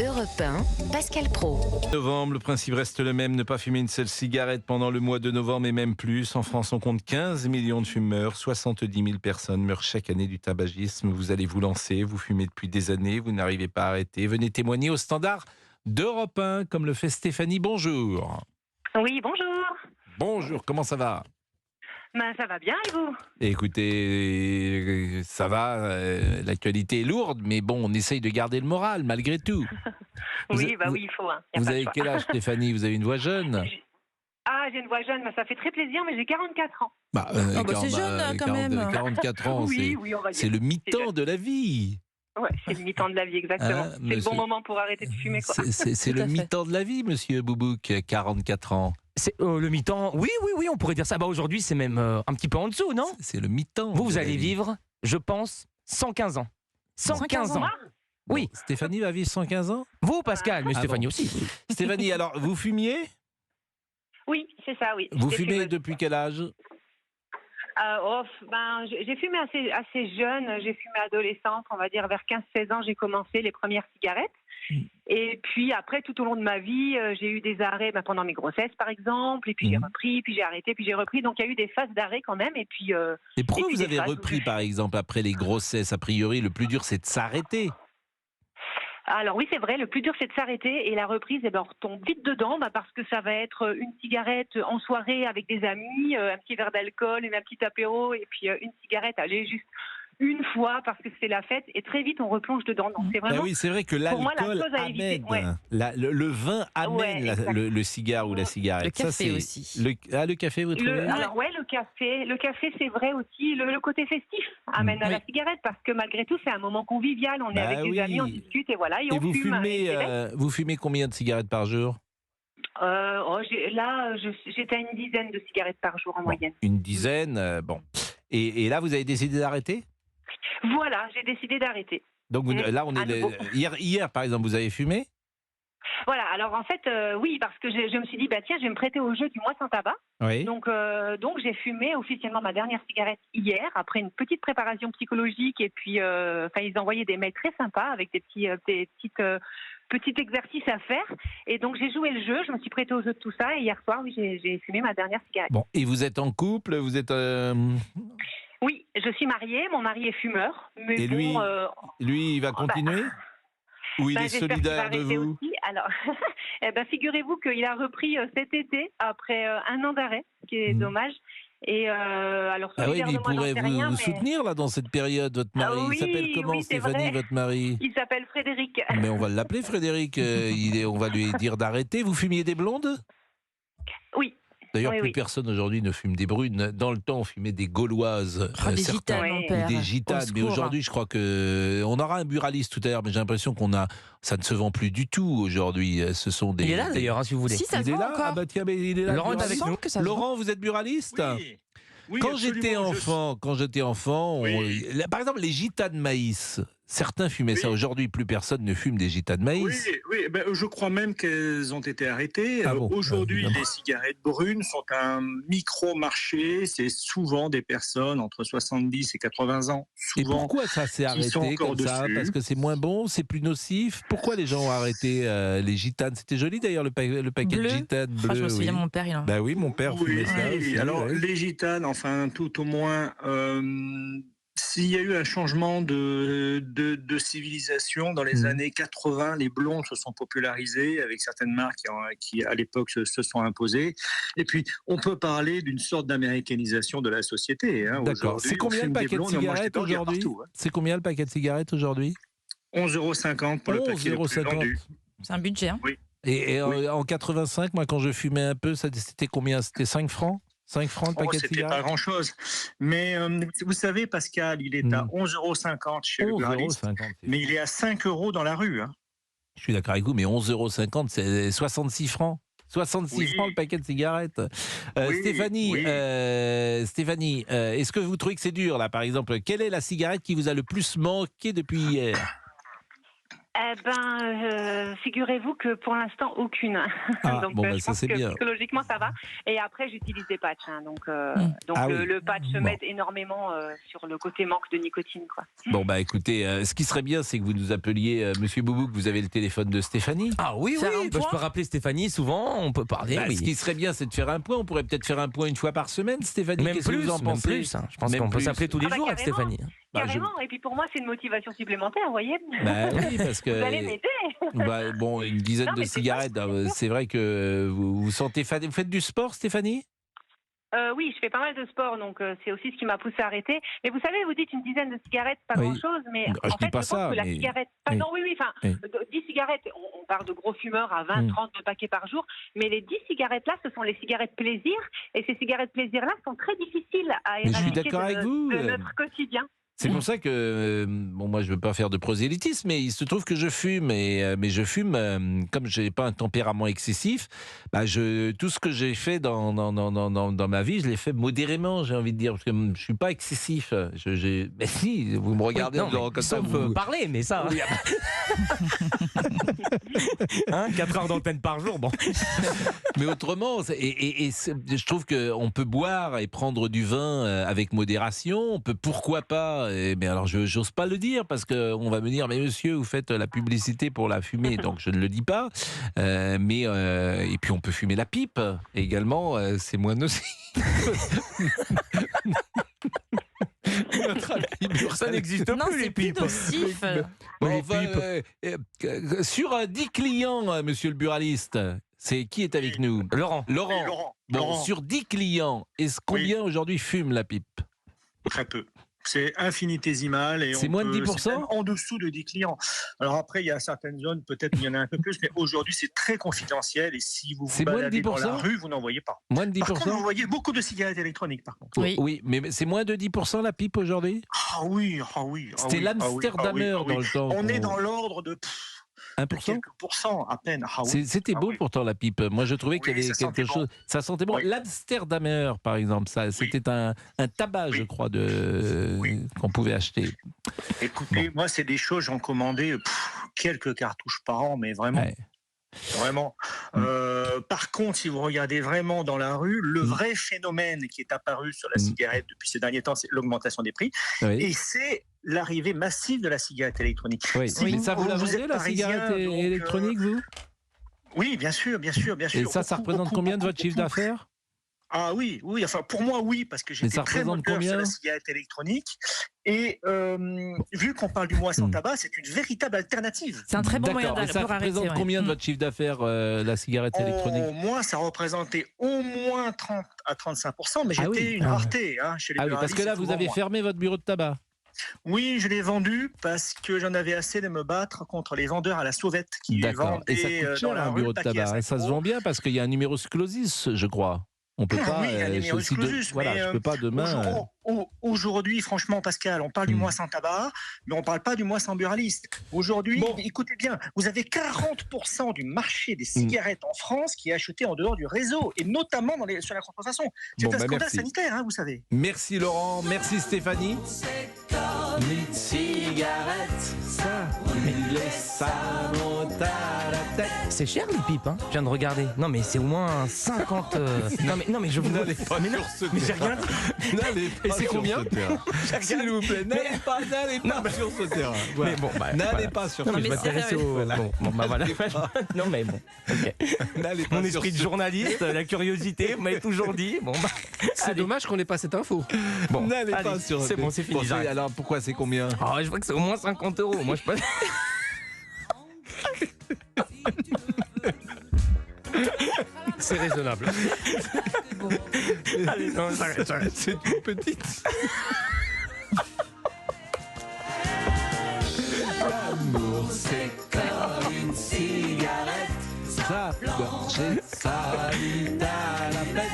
Europe 1, Pascal Praud. Novembre, le principe reste le même, ne pas fumer une seule cigarette pendant le mois de novembre et même plus. En France, on compte 15 millions de fumeurs, 70 000 personnes meurent chaque année du tabagisme. Vous allez vous lancer, vous fumez depuis des années, vous n'arrivez pas à arrêter. Venez témoigner au standard d'Europe 1, comme le fait Stéphanie. Bonjour. Oui, bonjour. Bonjour, comment ça va ? Ça va bien et vous ? Écoutez, ça va, l'actualité est lourde, mais bon, on essaye de garder le moral malgré tout. Oui, il faut. Vous avez quel âge, Stéphanie ? Vous avez une voix jeune ? J'ai une voix jeune, ça fait très plaisir, mais j'ai 44 ans. C'est jeune quand même. 44 ans, Oui, on va dire. c'est le mi-temps de la vie. Ouais, c'est le mi-temps de la vie, exactement. C'est le bon moment pour arrêter de fumer, quoi. C'est le mi-temps de la vie, monsieur Boubouk, 44 ans. C'est le mi-temps. Oui, on pourrait dire ça. Aujourd'hui, c'est même un petit peu en dessous, non ? C'est le mi-temps. Vous allez vivre, je pense, 115 ans. 115 ans. Oui. Bon, Stéphanie va vivre 115 ans ? Vous, Pascal, mais Stéphanie aussi. Stéphanie, alors, vous fumiez ? Oui, c'est ça, oui. Vous fumez depuis quel âge ? J'ai fumé assez jeune. J'ai fumé adolescente, on va dire vers 15-16 ans, j'ai commencé les premières cigarettes. Et puis après, tout au long de ma vie, j'ai eu des arrêts pendant mes grossesses, par exemple. Et puis j'ai repris, puis j'ai arrêté, puis j'ai repris. Donc il y a eu des phases d'arrêt quand même. Et puis. Et pourquoi vous avez repris, par exemple, après les grossesses ? A priori, le plus dur, c'est de s'arrêter. Alors oui, c'est vrai, le plus dur c'est de s'arrêter et la reprise, on retombe vite dedans parce que ça va être une cigarette en soirée avec des amis, un petit verre d'alcool, un petit apéro et puis une cigarette, allez, juste une fois parce que c'est la fête et très vite on replonge dedans. Donc c'est vraiment. Oui, c'est vrai que l'alcool amène, le vin amène le cigare ou la cigarette. Le café aussi. Le café, vous trouvez ? Alors le café c'est vrai aussi. Le côté festif amène à la cigarette parce que malgré tout c'est un moment convivial. On est avec des amis, on discute et voilà. Et on fume. Vous fumez combien de cigarettes par jour ? J'étais à une dizaine de cigarettes par jour en moyenne. Une dizaine, bon. Et là, vous avez décidé d'arrêter ? Voilà, j'ai décidé d'arrêter. Donc là, on est hier, par exemple, vous avez fumé ? Voilà, alors en fait, oui, parce que je me suis dit, tiens, je vais me prêter au jeu du mois sans tabac. Oui. Donc j'ai fumé officiellement ma dernière cigarette hier, après une petite préparation psychologique. Et puis, ils envoyaient des mails très sympas avec des petits exercices à faire. Et donc, j'ai joué le jeu, je me suis prêtée au jeu de tout ça. Et hier soir, oui, j'ai fumé ma dernière cigarette. Bon, et vous êtes en couple ? Vous êtes... Oui, je suis mariée, mon mari est fumeur. Mais et lui, il va continuer ? Ou il est solidaire de vous ? Aussi. Alors, figurez-vous qu'il a repris cet été, après un an d'arrêt, ce qui est dommage. Et alors, mais il pourrait vous soutenir là, dans cette période, votre mari. Il s'appelle comment, Stéphanie, votre mari ? Il s'appelle Frédéric. Mais on va l'appeler Frédéric, on va lui dire d'arrêter. Vous fumiez des blondes ? Oui. D'ailleurs, plus personne aujourd'hui ne fume des brunes. Dans le temps, on fumait des gauloises. Des gitanes, mon père. Des gitanes. Mais aujourd'hui, je crois on aura un buraliste tout à l'heure, mais j'ai l'impression ça ne se vend plus du tout aujourd'hui. Ce sont des. Il est là d'ailleurs, si vous voulez. Si, ça il se est vend là. encore. Ah bah tiens, mais il est là. Laurent est avec nous. Laurent, vous êtes buraliste ? Oui, quand j'étais enfant, par exemple, les gitanes maïs, certains fumaient ça. Aujourd'hui, plus personne ne fume des gitanes maïs. Oui, je crois même qu'elles ont été arrêtées. Aujourd'hui, les cigarettes brunes sont un micro-marché. C'est souvent des personnes entre 70 et 80 ans. Et pourquoi ça s'est arrêté comme ça ? Parce que c'est moins bon, c'est plus nocif. Pourquoi les gens ont arrêté les gitanes ? C'était joli d'ailleurs le paquet de gitanes bleues. Je me souviens, mon père, il en. Oui, mon père fumait ça aussi. Alors, les gitanes, tout au moins, s'il y a eu un changement de civilisation dans les années 80, les blondes se sont popularisées avec certaines marques qui à l'époque, se sont imposées. Et puis, on peut parler d'une sorte d'américanisation de la société. D'accord. C'est combien le paquet de cigarettes aujourd'hui ? C'est combien le paquet de cigarettes aujourd'hui ? 11,50 € pour le paquet le plus vendu. C'est un budget, hein ? Oui. Et en 85, moi, quand je fumais un peu, c'était combien ? C'était 5 francs ? 5 francs le paquet de cigarettes ? C'était pas grand-chose. Mais vous savez, Pascal, il est à 11,50 € chez le buraliste, mais il est à 5 € dans la rue. Je suis d'accord avec vous, mais 11,50 €, c'est 66 francs. 66 francs le paquet de cigarettes. Stéphanie, est-ce que vous trouvez que c'est dur, là, par exemple ? Quelle est la cigarette qui vous a le plus manqué depuis hier ? Figurez-vous que pour l'instant, aucune. Ah, Donc, bon, je ça pense c'est que bien. psychologiquement, ça va. Et après, j'utilise des patchs. Donc Ah oui. le patch Bon. m'aide énormément sur le côté manque de nicotine, quoi. Bon, écoutez, ce qui serait bien, c'est que vous nous appeliez, Monsieur Boubou, que vous avez le téléphone de Stéphanie. Ah oui, Faire un oui, je point peux rappeler Stéphanie souvent, on peut parler. Oui. Ce qui serait bien, c'est de faire un point. On pourrait peut-être faire un point une fois par semaine, Stéphanie. Même Qu'est-ce que plus, vous en pensez? plus. Je pense Même qu'on peut plus. s'appeler tous les jours avec carrément. Stéphanie. Carrément. Et puis pour moi, c'est une motivation supplémentaire, vous voyez. Oui, parce que. Vous allez m'aider. Bon, une dizaine Non, de mais c'est cigarettes, ça, c'est sûr. c'est vrai que vous vous sentez fan. Vous faites du sport, Stéphanie? Oui, je fais pas mal de sport, donc c'est aussi ce qui m'a poussé à arrêter. Mais vous savez, vous dites une dizaine de cigarettes, pas Oui. grand-chose, mais Je en dis fait, pas je ça, pense que la mais- cigarette... Oui. Non, oui, 10 cigarettes, on parle de gros fumeurs à 20, 30 paquets par jour, mais les 10 cigarettes-là, ce sont les cigarettes plaisir, et ces cigarettes plaisir-là sont très difficiles à Mais je suis éradiquer d'accord avec vous. de notre quotidien. C'est pour ça que, moi je veux pas faire de prosélytisme, mais il se trouve que je fume, mais je fume, comme j'ai pas un tempérament excessif, tout ce que j'ai fait dans ma vie, je l'ai fait modérément, j'ai envie de dire, parce que je suis pas excessif. Mais si, vous me regardez Oui, non, comme ça, sauf vous... parler, mais ça. 4 heures d'antenne par jour, bon. Mais autrement, je trouve qu'on peut boire et prendre du vin avec modération. On peut, pourquoi pas, mais alors je n'ose pas le dire parce qu'on va me dire, mais monsieur, vous faites la publicité pour la fumée, donc je ne le dis pas. Et puis on peut fumer la pipe également, c'est moins nocif. Notre ami Ça n'existe Non, plus, c'est les plus pipes. nocif. Bon, Les enfin, sur 10 clients, monsieur le buraliste, qui est avec nous? Laurent. Oui, Laurent. Laurent. Bon, Laurent. sur 10 clients, combien aujourd'hui fument la pipe? Très peu. C'est infinitésimal. Et C'est moins de 10%? c'est même en dessous de 10 clients. Alors après, il y a certaines zones, peut-être il y en a un peu plus, mais aujourd'hui, c'est très confidentiel. Et si vous vous C'est moins de baladez dans 10%? la rue, vous n'en voyez pas. Moins de Par contre, 10%? vous voyez beaucoup de cigarettes électroniques, par contre. Oui. Oui, mais c'est moins de 10% la pipe aujourd'hui? Ah oui, ah oui. ah C'était oui, l'Amsterdamer ah oui, ah oui. dans le temps. On est dans l'ordre de 1%? quelques pourcents à peine. Ah oui. C'était Ah beau oui. pourtant la pipe. Moi je trouvais qu'il y Oui, avait ça quelque sentait chose. Ça sentait bon. Oui. L'Amsterdamer par exemple, c'était un tabac, je Oui. crois, Oui. qu'on pouvait acheter. Écoutez, moi, c'est des choses, j'en commandais quelques cartouches par an, mais vraiment. Ouais. Vraiment. Par contre, si vous regardez vraiment dans la rue, le vrai phénomène qui est apparu sur la cigarette depuis ces derniers temps, c'est l'augmentation des prix. Oui. Et c'est l'arrivée massive de la cigarette électronique. Oui. Si Mais ça vous la êtes vendez la parisien, cigarette donc, électronique vous? Oui, bien sûr, bien sûr, bien sûr. Et ça représente combien de votre chiffre beaucoup. d'affaires? Ah oui, oui, enfin pour moi oui, parce que Mais j'étais ça très représente moteur sur combien? la cigarette électronique. Et vu qu'on parle du mois sans tabac, c'est une véritable alternative. C'est un très bon moyen D'accord. Et ça pour arrêter. représente combien de votre chiffre d'affaires la cigarette électronique? Moi, ça représentait au moins 30 à 35%, mais j'étais une rareté chez les Ah oui, parce buralistes, que là c'est vous souvent avez moi. fermé votre bureau de tabac. Oui, je l'ai vendu parce que j'en avais assez de me battre contre les vendeurs à la sauvette qui D'accord. Et ça vendaient coûte dans cher la un rue bureau le de paquet à tabac. 5 Ça se euros. vend bien parce qu'il y a un numerus clausus, je crois. On peut pas. Oui, il y a un numerus clausus, voilà, mais, je peux pas demain. Aujourd'hui, franchement, Pascal, on parle du mois sans tabac, mais on ne parle pas du mois sans buraliste. Aujourd'hui, écoutez bien, vous avez 40% du marché des cigarettes en France qui est acheté en dehors du réseau, et notamment sur la contrefaçon. C'est un scandale merci. sanitaire, vous savez. Merci Laurent, merci Stéphanie. Une cigarette, ça, ça monte à la tête. C'est cher les pipes, hein. Je viens de regarder. Non mais c'est au moins 50. Non mais je vous N'allez pas mais non, sur ce mais j'ai terrain. rien dit. N'allez pas Et c'est sur combien ce terrain. S'il vous plaît, n'allez pas sur ce terrain. Voilà. Mais bon, n'allez voilà. pas sur Non, ce mais je mais m'intéresse sérieux. au. Bon, voilà. Non mais bon. Ok. N'allez pas Mon sur esprit de ce- journaliste, la curiosité, vous m'avez toujours dit. Bon bah. C'est allez. dommage qu'on n'ait pas cette info. Bon, N'allez pas allez, sur. c'est bon, c'est fini, j'arrête. Alors pourquoi c'est combien? Oh, je vois que c'est au moins 50 €. Moi je peux. C'est raisonnable. Allez, non, j'arrête. C'est une petite. L'amour c'est comme une cigarette, ça gorge et ça vit à la fête.